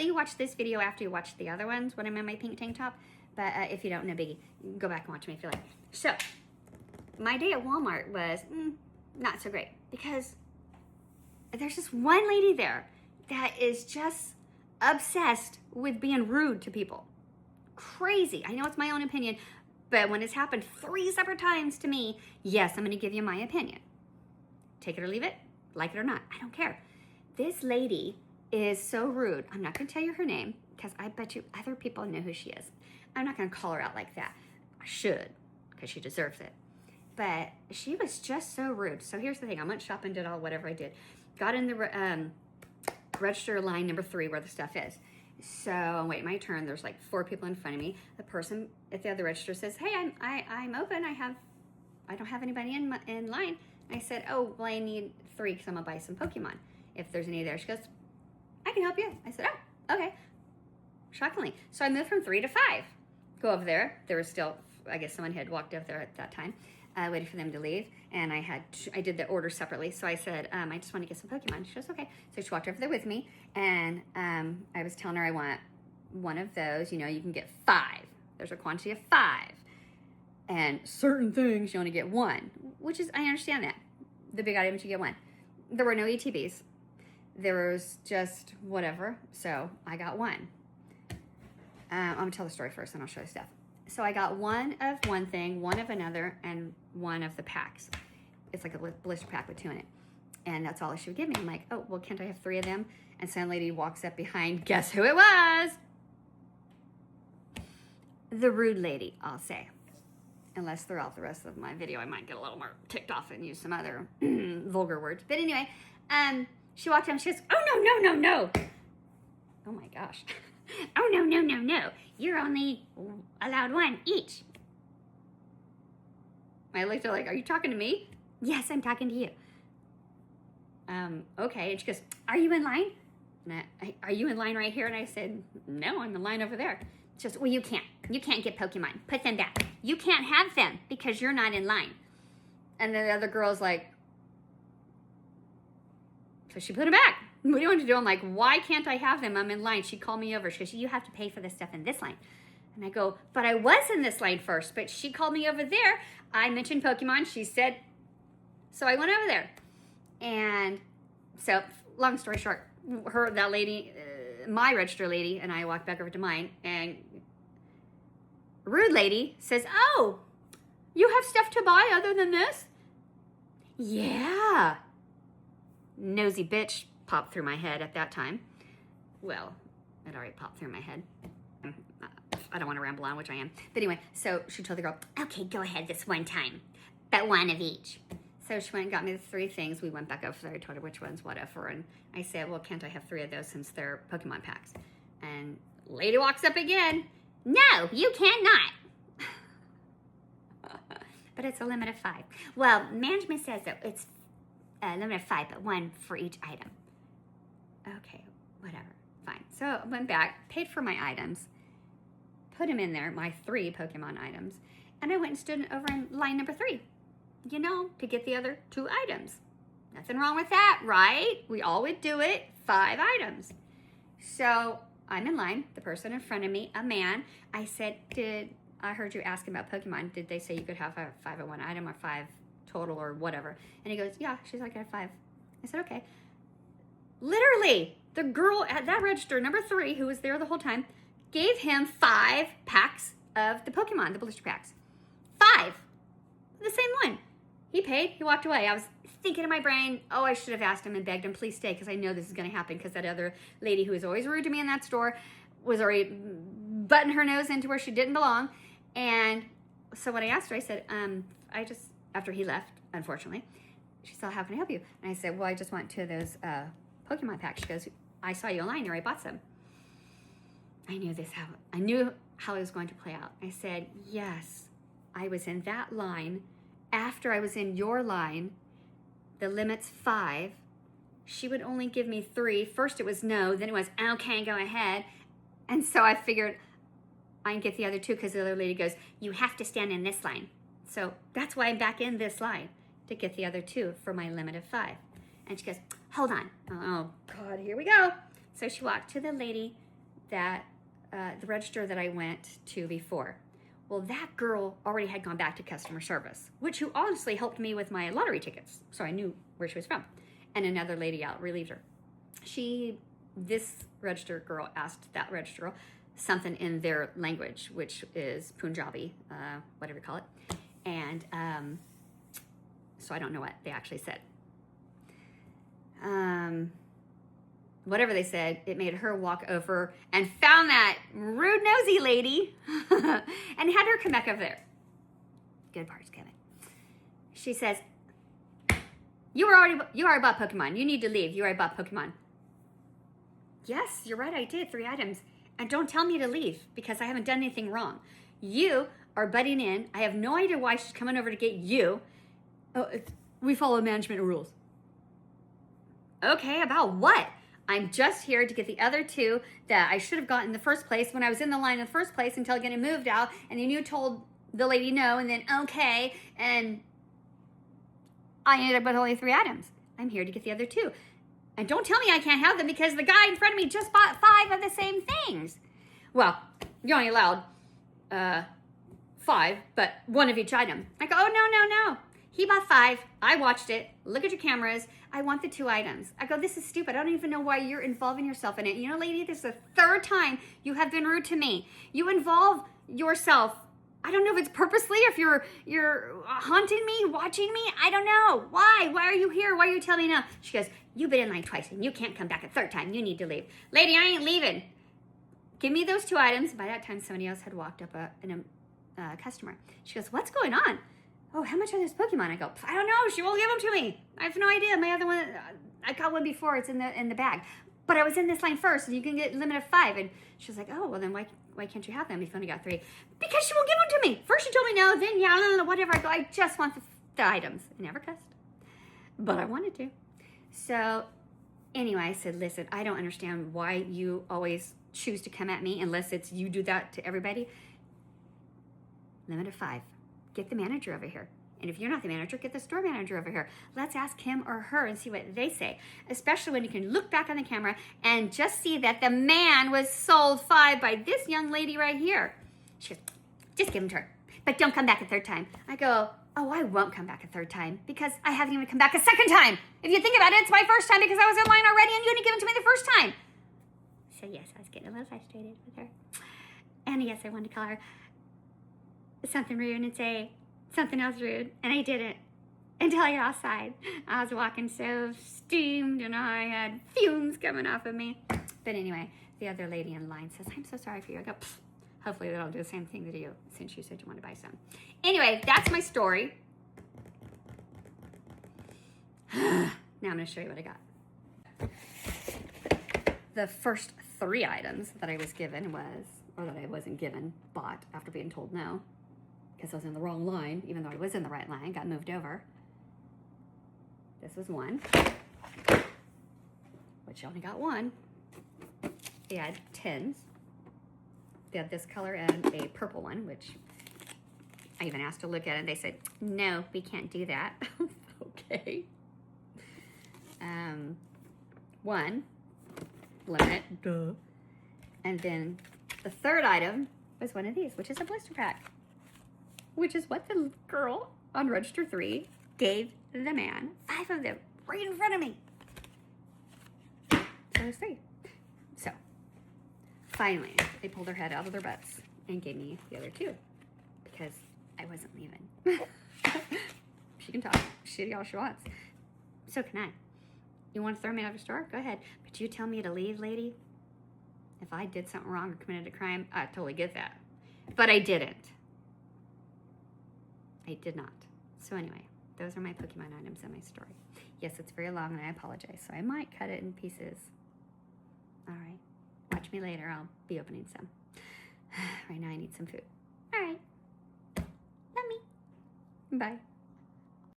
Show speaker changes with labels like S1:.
S1: hopefully you watch this video after you watch the other ones when I'm in my pink tank top. But if you don't, no biggie. Go back and watch me if you like. So, my day at Walmart was not so great because there's just one lady there that is just obsessed with being rude to people. Crazy. I know it's my own opinion, but when it's happened 3 separate times to me, yes, I'm going to give you my opinion. Take it or leave it, like it or not. I don't care. This lady is so rude. I'm not going to tell you her name because I bet you other people know who she is. I'm not going to call her out like that. I should because she deserves it. But she was just so rude. So here's the thing. I went shopping, did all whatever I did. Got in the register line number 3 where the stuff is. So I'm waiting my turn. There's like 4 people in front of me. The person at the other register says, "Hey, I'm open. I don't have anybody in line." I said, "Oh, well, I need 3 because I'm gonna buy some Pokemon. If there's any there." She goes, "I can help you." I said, "Oh, okay." Shockingly, so I moved from 3 to 5. Go over there. There was still, I guess, someone had walked over there at that time. Waiting for them to leave, and I did the order separately. So I said, "I just want to get some Pokemon." She goes, "Okay." So she walked over there with me, and I was telling her I want one of those. You know, you can get 5. There's a quantity of 5, and certain things you only get 1, which is, I understand that. The big items you get 1. There were no ETBs. There was just whatever. So I got 1. I'm gonna tell the story first, and I'll show you stuff. So I got 1 of one thing, 1 of another, and 1 of the packs. It's like a blister pack with 2 in it. And that's all she would give me. I'm like, "Oh, well, can't I have 3 of them?" And some lady walks up behind. Guess who it was? The rude lady, I'll say. Unless throughout the rest of my video, I might get a little more ticked off and use some other vulgar words. But anyway, she walked up and she goes, "Oh, no, no, no, no." Oh my gosh. "Oh, no, no, no, no. You're only allowed 1 each." I looked at her like, "Are you talking to me?" "Yes, I'm talking to you." Okay. And she goes, "Are you in line?" And "Are you in line right here?" And I said, "No, I'm in line over there." She goes, "Well, you can't get Pokemon. Put them back. You can't have them because you're not in line." And then the other girl's like, so she put them back. What do you want to do? I'm like, "Why can't I have them? I'm in line." She called me over. She goes, "You have to pay for this stuff in this line." And I go, "But I was in this line first." But she called me over there. I mentioned Pokemon. She said, so I went over there. And so, long story short, that lady, my register lady, and I walked back over to mine. And rude lady says, "Oh, you have stuff to buy other than this?" "Yeah." Nosy bitch popped through my head at that time. Well, it already popped through my head. I don't want to ramble on, which I am. But anyway, so she told the girl, "Okay, go ahead this one time, but 1 of each." So she went and got me the 3 things. We went back over there. I told her which ones, whatever. And I said, "Well, can't I have 3 of those since they're Pokemon packs?" And lady walks up again. "No, you cannot." But it's a limit of 5. Well, management says that it's a limit of 5, but 1 for each item. Okay, whatever, fine. So I went back, paid for my items, put them in there, my 3 Pokemon items, and I went and stood over in line number 3, you know, to get the other 2 items. Nothing wrong with that, right? We all would do it, 5 items. So I'm in line, the person in front of me, a man. I said, I heard you asking about Pokemon. Did they say you could have a 5 of 1 item or 5 total or whatever?" And he goes, "Yeah." She's like, "I have 5. I said, "Okay." Literally, the girl at that register, number 3, who was there the whole time, gave him 5 packs of the Pokemon, the blister packs. 5. The same one. He paid, he walked away. I was thinking in my brain, "Oh, I should have asked him and begged him, please stay, because I know this is going to happen," because that other lady who was always rude to me in that store was already butting her nose into where she didn't belong. And so when I asked her, I said, after he left, unfortunately, she said, "How can I help you?" And I said, "Well, I just want 2 of those Pokemon packs." She goes, "I saw you online, or I bought some." I knew how it was going to play out. I said, "Yes, I was in that line. After I was in your line, the limit's 5. She would only give me 3. First it was no, then it was, okay, go ahead." And so I figured I can get the other 2 because the other lady goes, "You have to stand in this line." So that's why I'm back in this line, to get the other 2 for my limit of 5. And she goes, "Hold on." Oh, God, here we go. So she walked to the lady that the register that I went to before. Well, that girl already had gone back to customer service, who honestly helped me with my lottery tickets, so I knew where she was from. And another lady out relieved her. This register girl asked that register girl something in their language, which is Punjabi, whatever you call it. And so I don't know what they actually said. Whatever they said, it made her walk over and found that rude, nosy lady and had her come back over there. Good part's coming. She says, you already bought Pokemon. You need to leave. You already bought Pokemon. Yes, you're right. I did 3 items. And don't tell me to leave because I haven't done anything wrong. You are butting in. I have no idea why she's coming over to get you. Oh, we follow management rules. Okay, about what? I'm just here to get the other 2 that I should have gotten in the first place when I was in the line in the first place until getting moved out. And then you told the lady no and then okay. And I ended up with only 3 items. I'm here to get the other 2. And don't tell me I can't have them because the guy in front of me just bought 5 of the same things. Well, you're only allowed 5, but 1 of each item. I go, oh, no. He bought 5. I watched it. Look at your cameras. I want the 2 items. I go, this is stupid. I don't even know why you're involving yourself in it. You know, lady, this is the 3rd time you have been rude to me. You involve yourself. I don't know if it's purposely, if you're haunting me, watching me. I don't know. Why? Why are you here? Why are you telling me no? She goes, you've been in line twice and you can't come back a 3rd time. You need to leave. Lady, I ain't leaving. Give me those 2 items. By that time, somebody else had walked up a customer. She goes, what's going on? Oh, how much are those Pokemon? I go, I don't know. She won't give them to me. I have no idea. My other one, I got one before. It's in the bag. But I was in this line first, and you can get a limit of 5. And she was like, oh, well, then why can't you have them? You've only got 3. Because she won't give them to me. First she told me no, then yeah, whatever. I go, I just want the items. I never cussed. But I wanted to. So anyway, I said, listen, I don't understand why you always choose to come at me unless it's you do that to everybody. Limit of 5. Get the manager over here. And if you're not the manager, get the store manager over here. Let's ask him or her and see what they say. Especially when you can look back on the camera and just see that the man was sold 5 by this young lady right here. She goes, just give them to her. But don't come back a 3rd time. I go, oh, I won't come back a 3rd time because I haven't even come back a 2nd time. If you think about it, it's my 1st time because I was in line already and you didn't give them to me the 1st time. So yes, I was getting a little frustrated with her. And yes, I wanted to call her something rude and say something else rude, and I didn't until I got outside. I was walking so steamed and I had fumes coming off of me. But anyway, the other lady in line says, I'm so sorry for you. I go, hopefully they'll do the same thing to you since you said you want to buy some. Anyway, that's my story. Now I'm going to show you what I got. The first 3 items that I was given that I wasn't given, bought after being told no. Because I was in the wrong line, even though I was in the right line, got moved over. This was 1, which I only got 1. They had 10s. They had this color and a purple one, which I even asked to look at it. And they said, no, we can't do that. Okay. 1, limit, duh. And then the 3rd item was one of these, which is a blister pack. Which is what the girl on register 3 gave the man. 5 of them right in front of me. So it was 3. So finally, they pulled their head out of their butts and gave me the other 2 because I wasn't leaving. She can talk shitty all she wants. So can I. You want to throw me out of the store? Go ahead. But you tell me to leave, lady? If I did something wrong or committed a crime, I totally get that. But I didn't. I did not. So anyway, those are my Pokemon items in my story. Yes, it's very long and I apologize. So I might cut it in pieces. All right. Watch me later. I'll be opening some. Right now I need some food. All right. Love me. Bye.